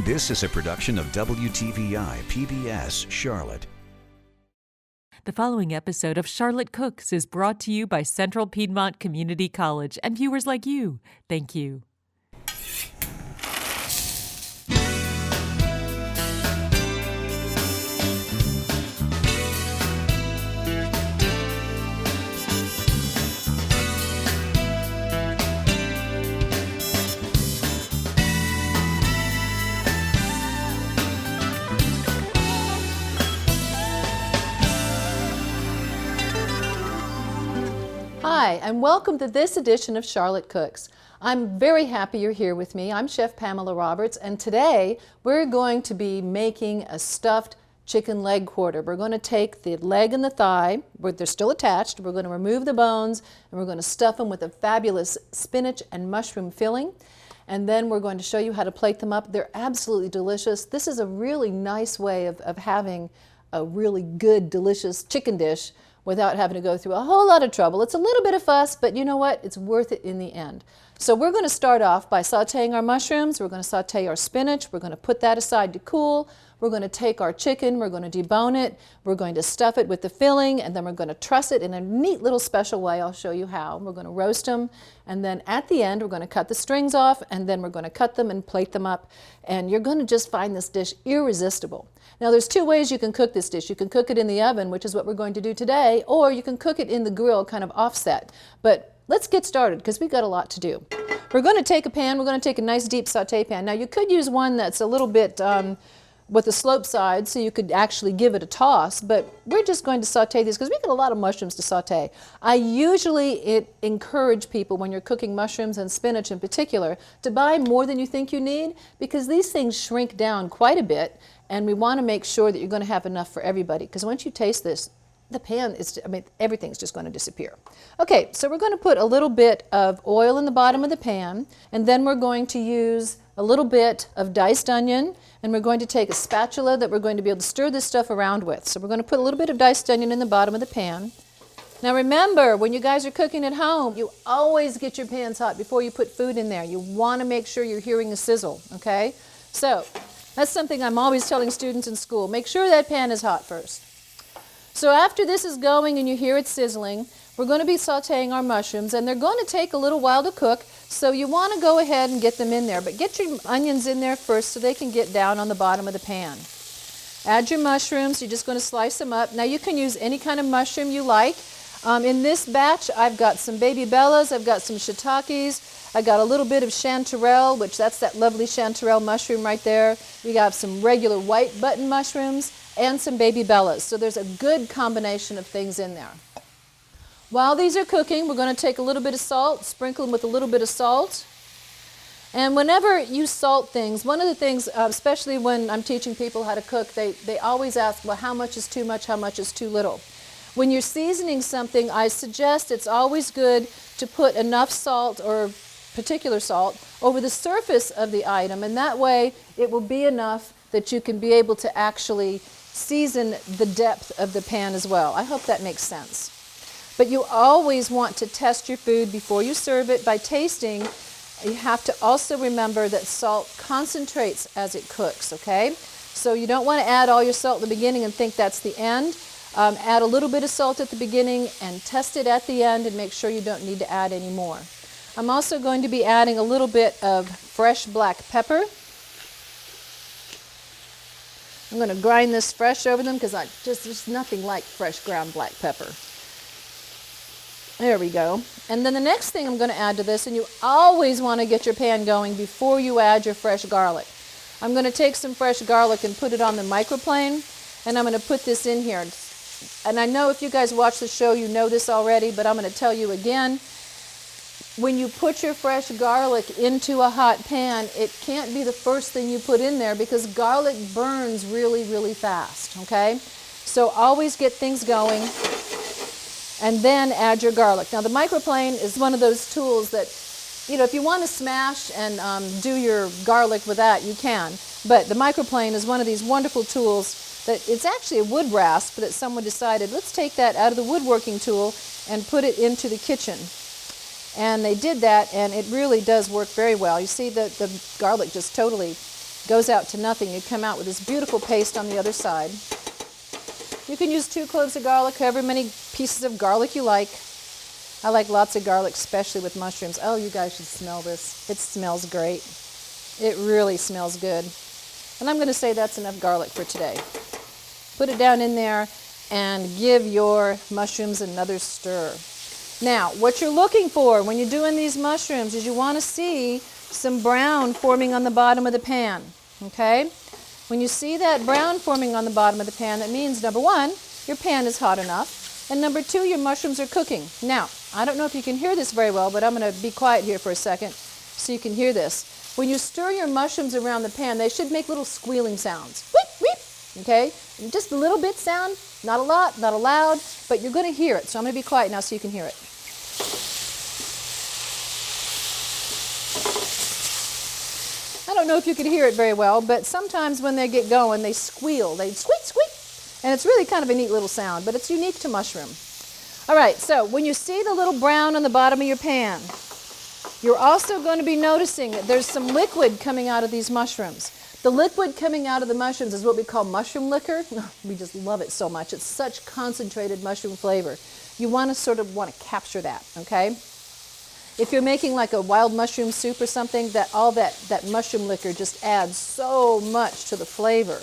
This is a production of WTVI PBS Charlotte. The following episode of Charlotte Cooks is brought to you by Central Piedmont Community College and viewers like you. Thank you. Hi, and welcome to this edition of Charlotte Cooks. I'm very happy you're here with me. I'm Chef Pamela Roberts, and today we're going to be making a stuffed chicken leg quarter. We're going to take the leg and the thigh, where they're still attached, we're going to remove the bones, and we're going to stuff them with a fabulous spinach and mushroom filling. And then we're going to show you how to plate them up. They're absolutely delicious. This is a really nice way of having a really good, delicious chicken dish without having to go through a whole lot of trouble. It's a little bit of fuss, but you know what? It's worth it in the end. So we're going to start off by sauteing our mushrooms. We're going to saute our spinach. We're going to put that aside to cool. We're going to take our chicken. We're going to debone it. We're going to stuff it with the filling, and then we're going to truss it in a neat little special way. I'll show you how. We're going to roast them, and then at the end, we're going to cut the strings off, and then we're going to cut them and plate them up, and you're going to just find this dish irresistible. Now, there's two ways you can cook this dish. You can cook it in the oven, which is what we're going to do today, or you can cook it in the grill, kind of offset. But let's get started, because we've got a lot to do. We're going to take a pan. We're going to take a nice deep saute pan. Now, you could use one that's a little bit with a slope side, so you could actually give it a toss, but we're just going to saute these because we get a lot of mushrooms to saute. I usually encourage people, when you're cooking mushrooms and spinach in particular, to buy more than you think you need, because these things shrink down quite a bit, and we want to make sure that you're going to have enough for everybody, because once you taste this, the pan is, everything's just going to disappear. Okay, so we're going to put a little bit of oil in the bottom of the pan, and then we're going to use a little bit of diced onion, and we're going to take a spatula that we're going to be able to stir this stuff around with. So we're going to put a little bit of diced onion in the bottom of the pan. Now remember, when you guys are cooking at home, you always get your pans hot before you put food in there. You want to make sure you're hearing a sizzle, okay? So that's something I'm always telling students in school. Make sure that pan is hot first. So after this is going and you hear it sizzling, we're going to be sauteing our mushrooms, and they're going to take a little while to cook, so you want to go ahead and get them in there. But get your onions in there first so they can get down on the bottom of the pan. Add your mushrooms. You're just going to slice them up. Now you can use any kind of mushroom you like. In this batch, I've got some baby bellas, I've got some shiitakes, I got a little bit of chanterelle, which that's that lovely chanterelle mushroom right there. We got some regular white button mushrooms and some baby bellas. So there's a good combination of things in there. While these are cooking, we're going to take a little bit of salt, sprinkle them with a little bit of salt. And whenever you salt things, one of the things, especially when I'm teaching people how to cook, they always ask, well, how much is too much, how much is too little? When you're seasoning something, I suggest it's always good to put enough salt, or particular salt, over the surface of the item, and that way it will be enough that you can be able to actually season the depth of the pan as well. I hope that makes sense. But you always want to test your food before you serve it by tasting. You have to also remember that salt concentrates as it cooks, okay? So you don't want to add all your salt at the beginning and think that's the end. Add a little bit of salt at the beginning and test it at the end and make sure you don't need to add any more. I'm also going to be adding a little bit of fresh black pepper. I'm going to grind this fresh over them because there's nothing like fresh ground black pepper. There we go. And then the next thing I'm going to add to this, and you always want to get your pan going before you add your fresh garlic. I'm going to take some fresh garlic and put it on the microplane, and I'm going to put this in here. And I know if you guys watch the show, you know this already, but I'm going to tell you again. When you put your fresh garlic into a hot pan, it can't be the first thing you put in there because garlic burns really, really fast, okay? So always get things going and then add your garlic. Now the microplane is one of those tools that, you know, if you want to smash and do your garlic with that, you can. But the microplane is one of these wonderful tools that it's actually a wood rasp that someone decided, let's take that out of the woodworking tool and put it into the kitchen. And they did that, and it really does work very well. You see the garlic just totally goes out to nothing. You come out with this beautiful paste on the other side. You can use 2 cloves of garlic, however many pieces of garlic you like. I like lots of garlic, especially with mushrooms. Oh, you guys should smell this. It smells great. It really smells good. And I'm going to say that's enough garlic for today. Put it down in there and give your mushrooms another stir. Now, what you're looking for when you're doing these mushrooms is you want to see some brown forming on the bottom of the pan, okay? When you see that brown forming on the bottom of the pan, that means, number 1, your pan is hot enough, and number 2, your mushrooms are cooking. Now, I don't know if you can hear this very well, but I'm going to be quiet here for a second so you can hear this. When you stir your mushrooms around the pan, they should make little squealing sounds. Weep, weep, okay? Just a little bit sound, not a lot, not loud, but you're going to hear it. So I'm going to be quiet now so you can hear it. I don't know if you can hear it very well, but sometimes when they get going, they squeal. They squeak, squeak. And it's really kind of a neat little sound, but it's unique to mushroom. All right, so when you see the little brown on the bottom of your pan, you're also going to be noticing that there's some liquid coming out of these mushrooms. The liquid coming out of the mushrooms is what we call mushroom liquor. We just love it so much. It's such concentrated mushroom flavor. You want to capture that, okay? If you're making like a wild mushroom soup or something, that mushroom liquor just adds so much to the flavor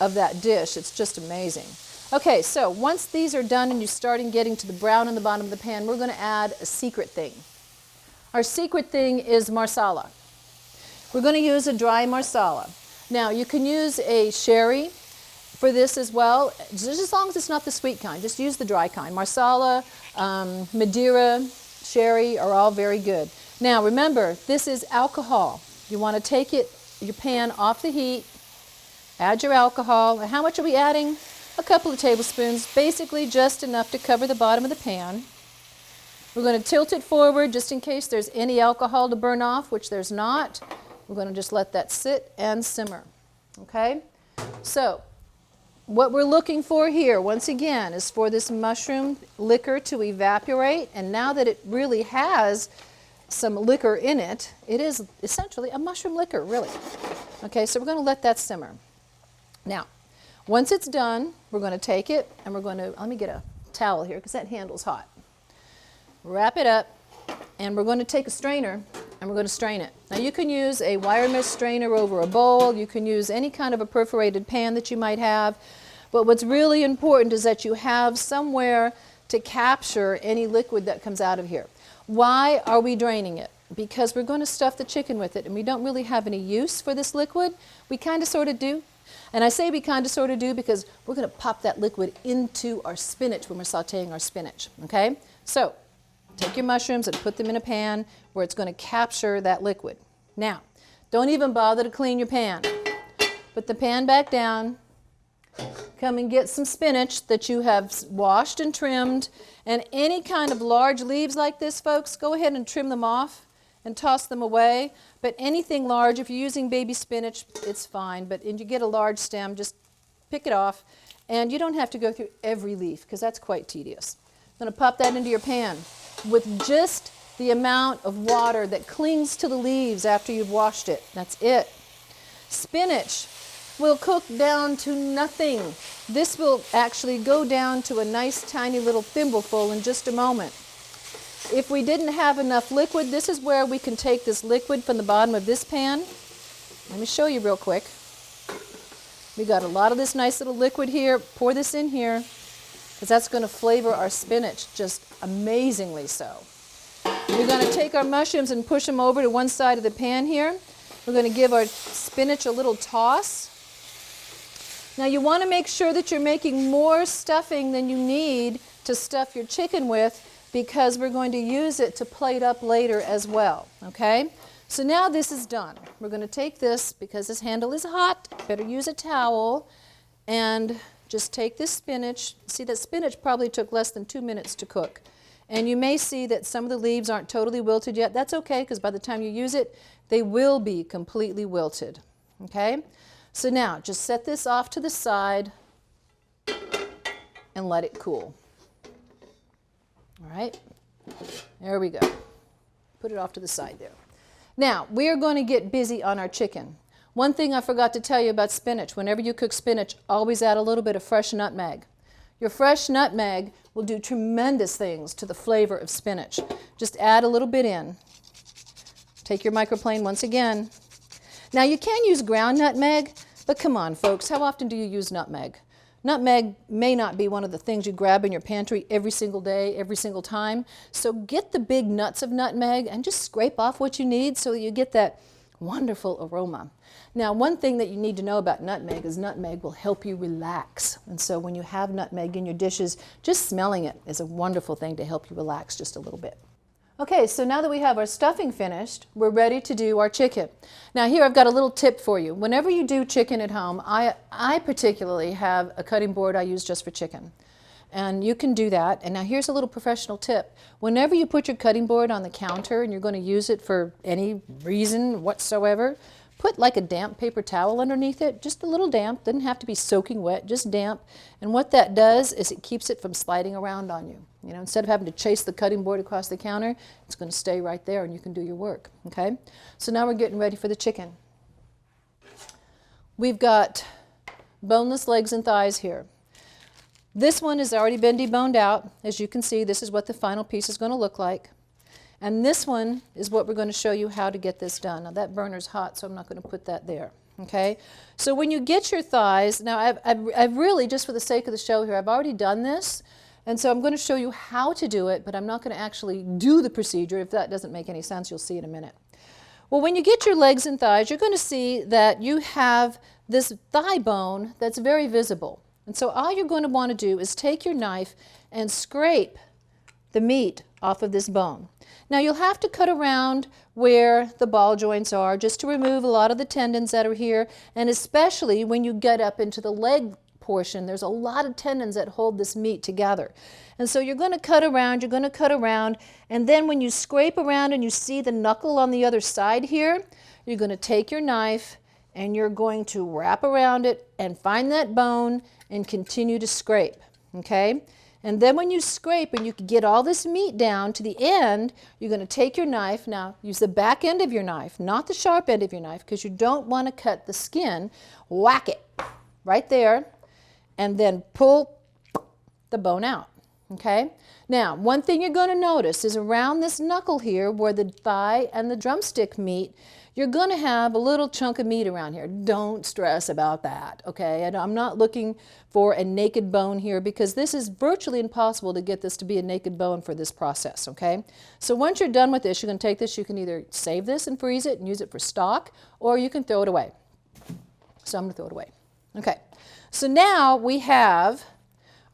of that dish. It's just amazing. Okay, so once these are done and you're starting getting to the brown in the bottom of the pan, we're going to add a secret thing. Our secret thing is marsala. We're going to use a dry marsala. Now, you can use a sherry for this as well, just as long as it's not the sweet kind. Just use the dry kind. Marsala, Madeira, sherry are all very good. Now, remember, this is alcohol. You want to take your pan off the heat, add your alcohol. How much are we adding? A couple of tablespoons, basically just enough to cover the bottom of the pan. We're going to tilt it forward just in case there's any alcohol to burn off, which there's not. We're going to just let that sit and simmer, okay? So, what we're looking for here, once again, is for this mushroom liquor to evaporate, and now that it really has some liquor in it, it is essentially a mushroom liquor, really. Okay, so we're going to let that simmer. Now, once it's done, we're going to take it, and we're going to, let me get a towel here, because that handle's hot. Wrap it up, and we're going to take a strainer, and we're going to strain it. Now, you can use a wire mesh strainer over a bowl. You can use any kind of a perforated pan that you might have. But what's really important is that you have somewhere to capture any liquid that comes out of here. Why are we draining it? Because we're going to stuff the chicken with it, and we don't really have any use for this liquid. We kind of sort of do. And I say we kind of sort of do because we're going to pop that liquid into our spinach when we're sauteing our spinach, okay? So, take your mushrooms and put them in a pan where it's going to capture that liquid. Now, don't even bother to clean your pan. Put the pan back down. Come and get some spinach that you have washed and trimmed. And any kind of large leaves like this, folks, go ahead and trim them off and toss them away. But anything large, if you're using baby spinach, it's fine. But if you get a large stem, just pick it off. And you don't have to go through every leaf because that's quite tedious. I'm going to pop that into your pan with just the amount of water that clings to the leaves after you've washed it. That's it. Spinach will cook down to nothing. This will actually go down to a nice tiny little thimbleful in just a moment. If we didn't have enough liquid, this is where we can take this liquid from the bottom of this pan. Let me show you real quick. We got a lot of this nice little liquid here. Pour this in here because that's going to flavor our spinach just amazingly so. We're going to take our mushrooms and push them over to one side of the pan here. We're going to give our spinach a little toss. Now you want to make sure that you're making more stuffing than you need to stuff your chicken with because we're going to use it to plate up later as well, okay? So now this is done. We're going to take this, because this handle is hot, better use a towel, and just take this spinach. See, that spinach probably took less than 2 minutes to cook. And you may see that some of the leaves aren't totally wilted yet. That's okay, because by the time you use it, they will be completely wilted, okay? So now, just set this off to the side and let it cool. All right, there we go. Put it off to the side there. Now, we are going to get busy on our chicken. One thing I forgot to tell you about spinach, whenever you cook spinach, always add a little bit of fresh nutmeg. Your fresh nutmeg will do tremendous things to the flavor of spinach. Just add a little bit in. Take your microplane once again. Now you can use ground nutmeg, but come on folks, how often do you use nutmeg? Nutmeg may not be one of the things you grab in your pantry every single day, every single time. So get the big nuts of nutmeg and just scrape off what you need so that you get that wonderful aroma. Now, one thing that you need to know about nutmeg is nutmeg will help you relax. And so when you have nutmeg in your dishes, just smelling it is a wonderful thing to help you relax just a little bit. Okay, so now that we have our stuffing finished, we're ready to do our chicken. Now here I've got a little tip for you. Whenever you do chicken at home, I particularly have a cutting board I use just for chicken. And you can do that. And now here's a little professional tip. Whenever you put your cutting board on the counter and you're going to use it for any reason whatsoever, put like a damp paper towel underneath it, just a little damp, doesn't have to be soaking wet, just damp. And what that does is it keeps it from sliding around on you. You know, instead of having to chase the cutting board across the counter, it's going to stay right there and you can do your work, okay? So now we're getting ready for the chicken. We've got boneless legs and thighs here. This one has already been deboned out. As you can see, this is what the final piece is going to look like. And this one is what we're going to show you how to get this done. Now that burner's hot, so I'm not going to put that there. Okay? So when you get your thighs, now I've really, just for the sake of the show here, I've already done this. And so I'm going to show you how to do it, but I'm not going to actually do the procedure. If that doesn't make any sense, you'll see in a minute. Well, when you get your legs and thighs, you're going to see that you have this thigh bone that's very visible. And so all you're going to want to do is take your knife and scrape the meat off of this bone. Now you'll have to cut around where the ball joints are just to remove a lot of the tendons that are here, and especially when you get up into the leg portion, there's a lot of tendons that hold this meat together. And so you're going to cut around, and then when you scrape around and you see the knuckle on the other side here, you're going to take your knife and you're going to wrap around it and find that bone and continue to scrape, okay? And then when you scrape and you can get all this meat down to the end, you're going to take your knife. Now, use the back end of your knife, not the sharp end of your knife, because you don't want to cut the skin. Whack it right there, and then pull the bone out, okay? Now, one thing you're going to notice is around this knuckle here, where the thigh and the drumstick meet, you're going to have a little chunk of meat around here. Don't stress about that, okay? And I'm not looking for a naked bone here because this is virtually impossible to get this to be a naked bone for this process, okay? So once you're done with this, you're going to take this, you can either save this and freeze it and use it for stock, or you can throw it away. So I'm going to throw it away. Okay, so now we have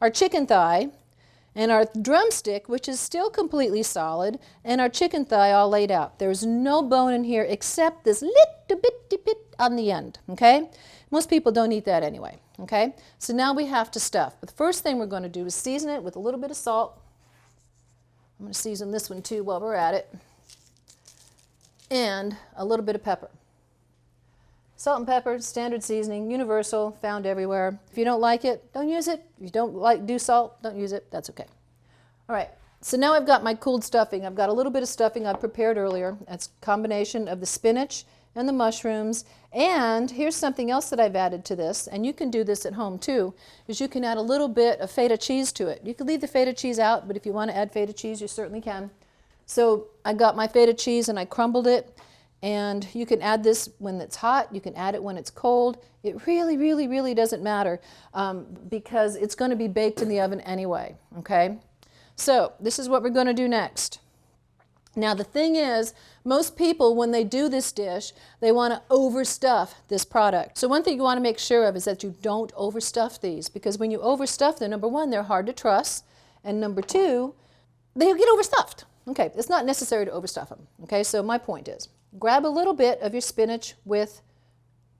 our chicken thigh and our drumstick, which is still completely solid, and our chicken thigh all laid out. There's no bone in here except this little bitty bit on the end, okay? Most people don't eat that anyway, okay? So now we have to stuff. But the first thing we're going to do is season it with a little bit of salt. I'm going to season this one too while we're at it. And a little bit of pepper. Salt and pepper, standard seasoning, universal, found everywhere. If you don't like it, don't use it. If you don't do salt, don't use it. That's okay. All right, so now I've got my cooled stuffing. I've got a little bit of stuffing I prepared earlier. It's a combination of the spinach and the mushrooms. And here's something else that I've added to this, and you can do this at home too, is you can add a little bit of feta cheese to it. You can leave the feta cheese out, but if you want to add feta cheese, you certainly can. So I got my feta cheese and I crumbled it. And you can add this when it's hot, you can add it when it's cold. It really, really, really doesn't matter because it's going to be baked in the oven anyway, okay? So this is what we're going to do next. Now the thing is, most people when they do this dish, they want to overstuff this product. So one thing you want to make sure of is that you don't overstuff these, because when you overstuff them, number one, they're hard to truss, and number two, they get overstuffed. Okay, it's not necessary to overstuff them, okay? So my point is, grab a little bit of your spinach with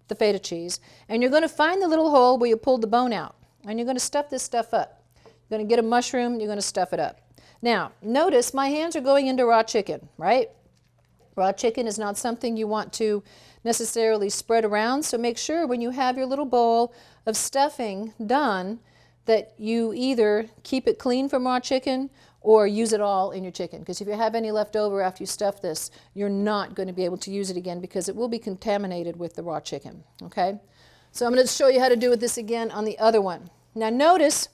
the feta cheese, and you're going to find the little hole where you pulled the bone out, and you're going to stuff this stuff up. You're going to get a mushroom, you're going to stuff it up. Now, notice my hands are going into raw chicken, right? Raw chicken is not something you want to necessarily spread around, so make sure when you have your little bowl of stuffing done that you either keep it clean from raw chicken or use it all in your chicken. Because if you have any left over after you stuff this, you're not going to be able to use it again because it will be contaminated with the raw chicken. Okay? So I'm going to show you how to do this again on the other one. Now notice,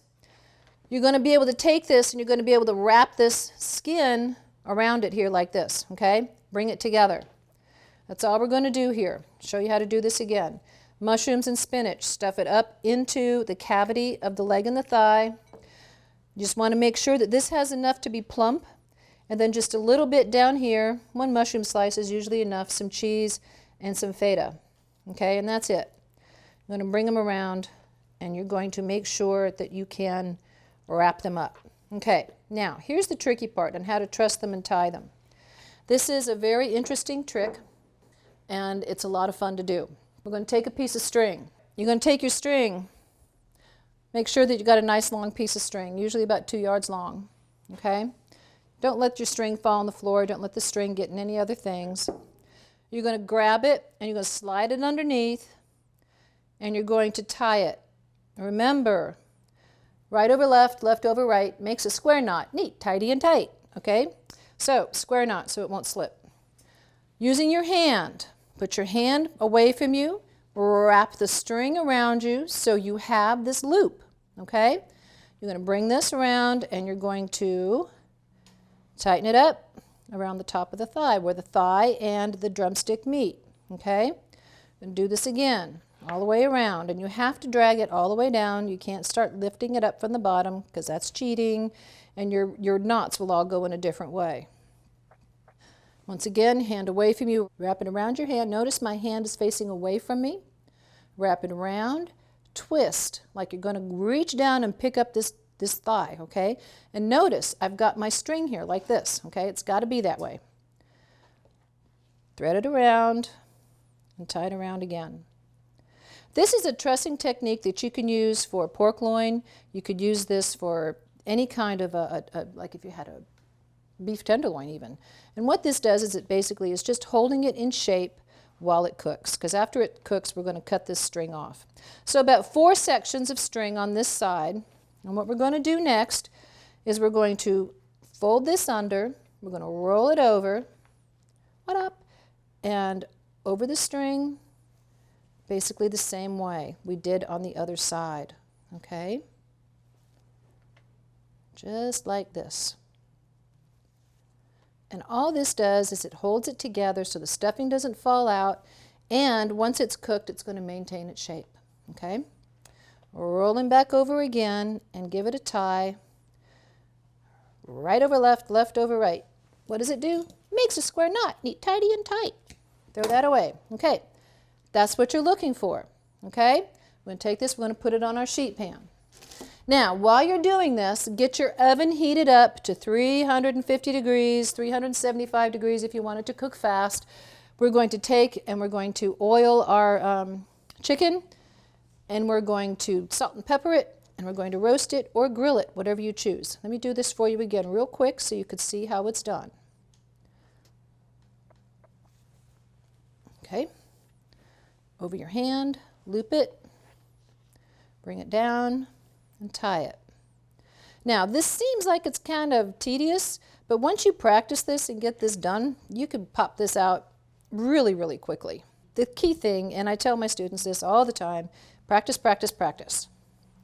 you're going to be able to take this and you're going to be able to wrap this skin around it here like this. Okay? Bring it together. That's all we're going to do here. Show you how to do this again. Mushrooms and spinach, stuff it up into the cavity of the leg and the thigh. You just want to make sure that this has enough to be plump, and then just a little bit down here, 1 mushroom slice is usually enough, some cheese and some feta. Okay, and that's it. I'm going to bring them around, and you're going to make sure that you can wrap them up. Okay, now here's the tricky part on how to truss them and tie them. This is a very interesting trick, and it's a lot of fun to do. We're going to take a piece of string. You're going to take your string, make sure that you've got a nice long piece of string, usually about 2 yards long. Okay? Don't let your string fall on the floor. Don't let the string get in any other things. You're going to grab it and you're going to slide it underneath and you're going to tie it. Remember, right over left, left over right makes a square knot. Neat, tidy and tight. Okay? So, square knot so it won't slip. Using your hand, put your hand away from you, wrap the string around you so you have this loop. Okay? You're going to bring this around and you're going to tighten it up around the top of the thigh where the thigh and the drumstick meet. Okay? And do this again all the way around, and you have to drag it all the way down. You can't start lifting it up from the bottom because that's cheating, and your knots will all go in a different way. Once again, hand away from you, wrap it around your hand. Notice my hand is facing away from me. Wrap it around, twist, like you're going to reach down and pick up this thigh, okay? And notice I've got my string here like this, okay? It's got to be that way. Thread it around and tie it around again. This is a trussing technique that you can use for pork loin. You could use this for any kind of like if you had a beef tenderloin even. And what this does is it basically is just holding it in shape while it cooks, because after it cooks we're going to cut this string off. So about 4 sections of string on this side, and what we're going to do next is we're going to fold this under, we're going to roll it over, and over the string, basically the same way we did on the other side, okay? Just like this. And all this does is it holds it together so the stuffing doesn't fall out, and once it's cooked, it's going to maintain its shape. Okay? Rolling back over again and give it a tie. Right over left, left over right. What does it do? Makes a square knot, neat, tidy, and tight. Throw that away. Okay, that's what you're looking for. Okay? We're going to take this, we're going to put it on our sheet pan. Now, while you're doing this, get your oven heated up to 350 degrees, 375 degrees if you want it to cook fast. We're going to take and we're going to oil our chicken, and we're going to salt and pepper it, and we're going to roast it or grill it, whatever you choose. Let me do this for you again real quick so you could see how it's done. Okay, over your hand, loop it, bring it down, and tie it. Now, this seems like it's kind of tedious, but once you practice this and get this done, you can pop this out really, really quickly. The key thing, and I tell my students this all the time, practice, practice, practice.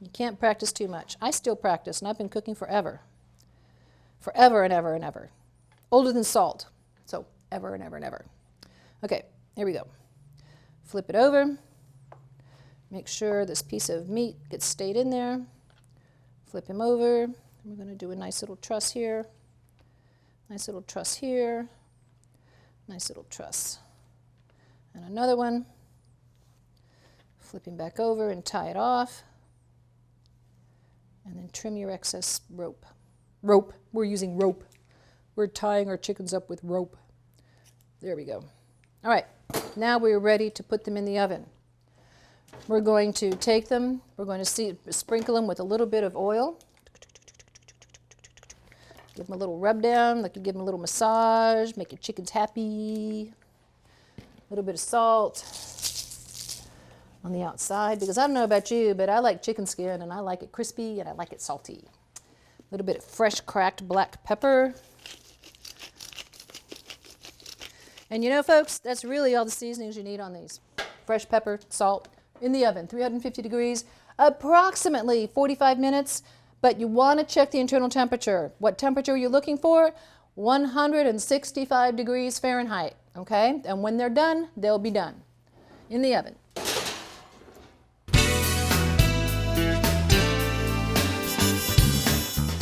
You can't practice too much. I still practice, and I've been cooking forever. Forever and ever and ever. Older than salt, so ever and ever and ever. Okay, here we go. Flip it over. Make sure this piece of meat gets stayed in there. Flip him over. We're going to do a nice little truss here. Nice little truss here. Nice little truss. And another one. Flip him back over and tie it off. And then trim your excess rope. Rope. We're using rope. We're tying our chickens up with rope. There we go. All right. Now we're ready to put them in the oven. We're going to take them, we're going to sprinkle them with a little bit of oil. Give them a little rub down, like you give them a little massage, make your chickens happy. A little bit of salt on the outside, because I don't know about you, but I like chicken skin and I like it crispy and I like it salty. little bit of fresh cracked black pepper. And you know, folks, that's really all the seasonings you need on these. Fresh pepper, salt, in the oven, 350 degrees, approximately 45 minutes, but you want to check the internal temperature. What temperature you're looking for? 165 degrees Fahrenheit, okay? And when they're done, they'll be done in the oven.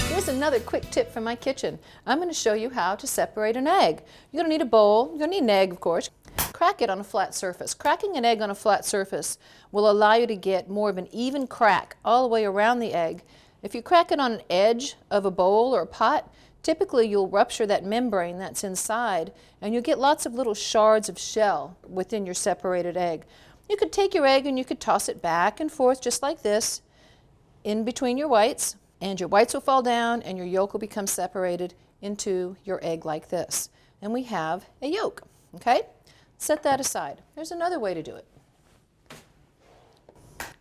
Here's another quick tip from my kitchen. I'm going to show you how to separate an egg. You're going to need a bowl. You're going to need an egg, of course. Crack it on a flat surface. Cracking an egg on a flat surface will allow you to get more of an even crack all the way around the egg. If you crack it on an edge of a bowl or a pot, typically you'll rupture that membrane that's inside and you'll get lots of little shards of shell within your separated egg. You could take your egg and you could toss it back and forth just like this in between your whites, and your whites will fall down and your yolk will become separated into your egg like this. And we have a yolk, okay? Set that aside. There's another way to do it.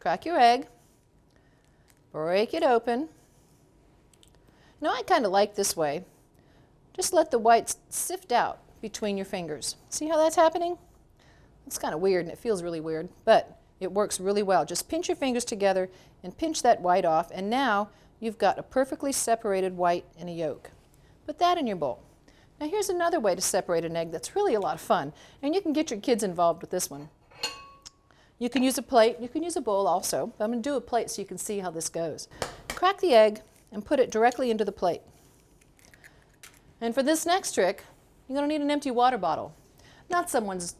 Crack your egg, break it open. Now I kind of like this way. Just let the whites sift out between your fingers. See how that's happening? It's kind of weird and it feels really weird, but it works really well. Just pinch your fingers together and pinch that white off, and now you've got a perfectly separated white and a yolk. Put that in your bowl. Now here's another way to separate an egg that's really a lot of fun, and you can get your kids involved with this one. You can use a plate, you can use a bowl also, but I'm going to do a plate so you can see how this goes. Crack the egg and put it directly into the plate. And for this next trick, you're going to need an empty water bottle. Not someone's,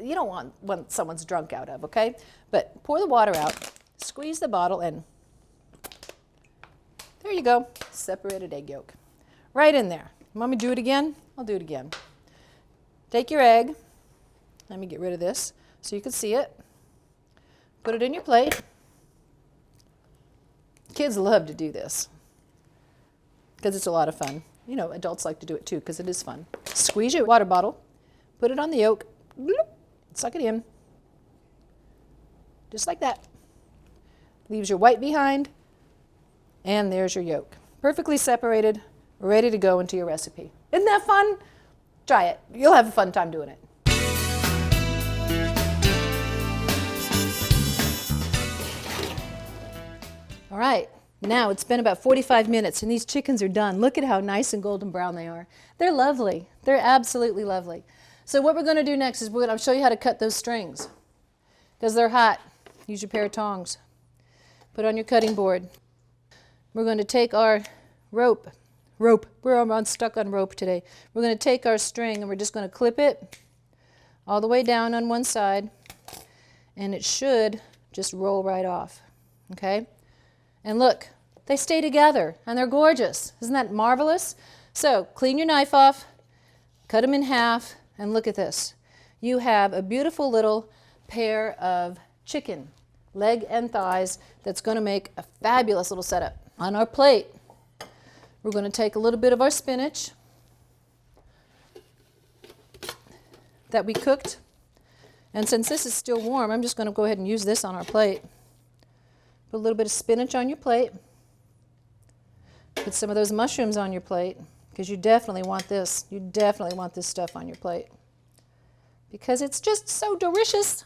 you don't want one someone's drunk out of, okay? But pour the water out, squeeze the bottle, and there you go, separated egg yolk. Right in there. You want me to do it again? I'll do it again. Take your egg. Let me get rid of this so you can see it. Put it in your plate. Kids love to do this because it's a lot of fun. You know, adults like to do it too because it is fun. Squeeze your water bottle, put it on the yolk, bloop, suck it in, just like that. Leaves your white behind, and there's your yolk. Perfectly separated, ready to go into your recipe. Isn't that fun? Try it. You'll have a fun time doing it. All right, now it's been about 45 minutes and these chickens are done. Look at how nice and golden brown they are. They're lovely. They're absolutely lovely. So what we're going to do next is I'll show you how to cut those strings because they're hot. Use your pair of tongs. Put it on your cutting board. We're going to take our rope. We're unstuck on rope today. We're going to take our string and we're just going to clip it all the way down on one side, and it should just roll right off, okay? And look, they stay together and they're gorgeous. Isn't that marvelous? So clean your knife off, cut them in half, and look at this. You have a beautiful little pair of chicken leg and thighs that's going to make a fabulous little setup. On our plate, we're going to take a little bit of our spinach that we cooked. And since this is still warm, I'm just going to go ahead and use this on our plate. Put a little bit of spinach on your plate. Put some of those mushrooms on your plate because you definitely want this. You definitely want this stuff on your plate because it's just so delicious.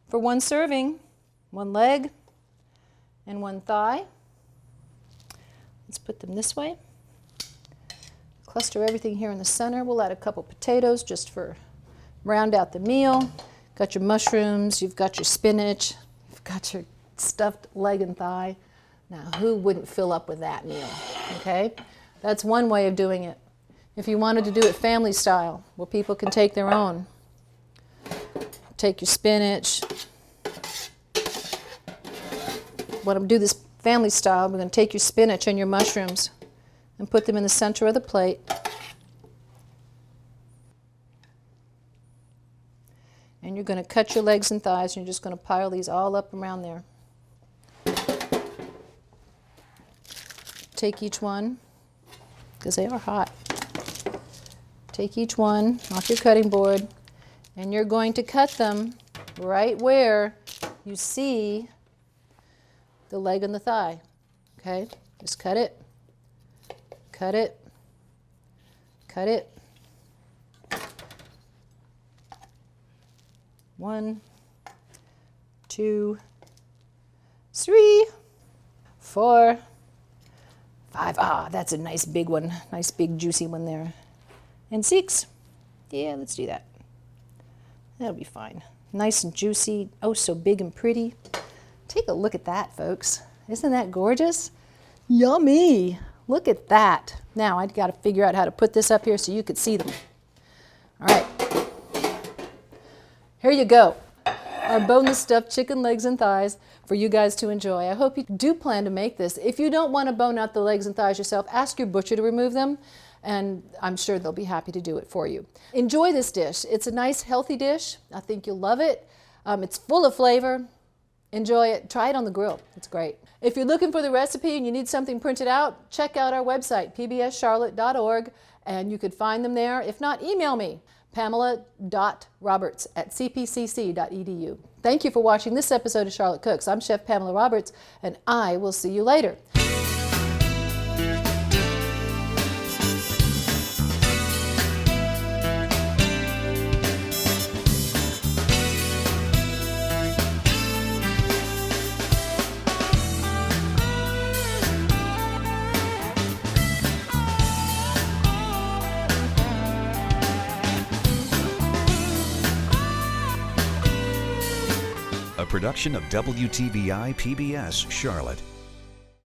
For one serving, one leg and one thigh. Let's put them this way. Cluster everything here in the center. We'll add a couple potatoes just for round out the meal. Got your mushrooms, you've got your spinach, you've got your stuffed leg and thigh. Now, who wouldn't fill up with that meal, okay? That's one way of doing it. If you wanted to do it family style, where people can take their own, take your spinach. Want to do this family style, we're going to take your spinach and your mushrooms and put them in the center of the plate. And you're going to cut your legs and thighs, and you're just going to pile these all up around there. Take each one, because they are hot. Take each one off your cutting board, and you're going to cut them right where you see the leg and the thigh, okay? Just cut it, cut it, cut it. 1, 2, 3, 4, 5. Ah, that's a nice big one. Nice big juicy one there. And 6. Yeah, let's do that. That'll be fine. Nice and juicy. Oh, so big and pretty. Take a look at that, folks. Isn't that gorgeous? Yummy. Look at that. Now, I've got to figure out how to put this up here so you could see them. All right. Here you go. Our boneless stuffed chicken legs and thighs for you guys to enjoy. I hope you do plan to make this. If you don't want to bone out the legs and thighs yourself, ask your butcher to remove them, and I'm sure they'll be happy to do it for you. Enjoy this dish. It's a nice, healthy dish. I think you'll love it. It's full of flavor. Enjoy it. Try it on the grill. It's great. If you're looking for the recipe and you need something printed out, check out our website, pbscharlotte.org, and you could find them there. If not, email me, pamela.roberts@cpcc.edu. Thank you for watching this episode of Charlotte Cooks. I'm Chef Pamela Roberts, and I will see you later. A production of WTVI PBS Charlotte.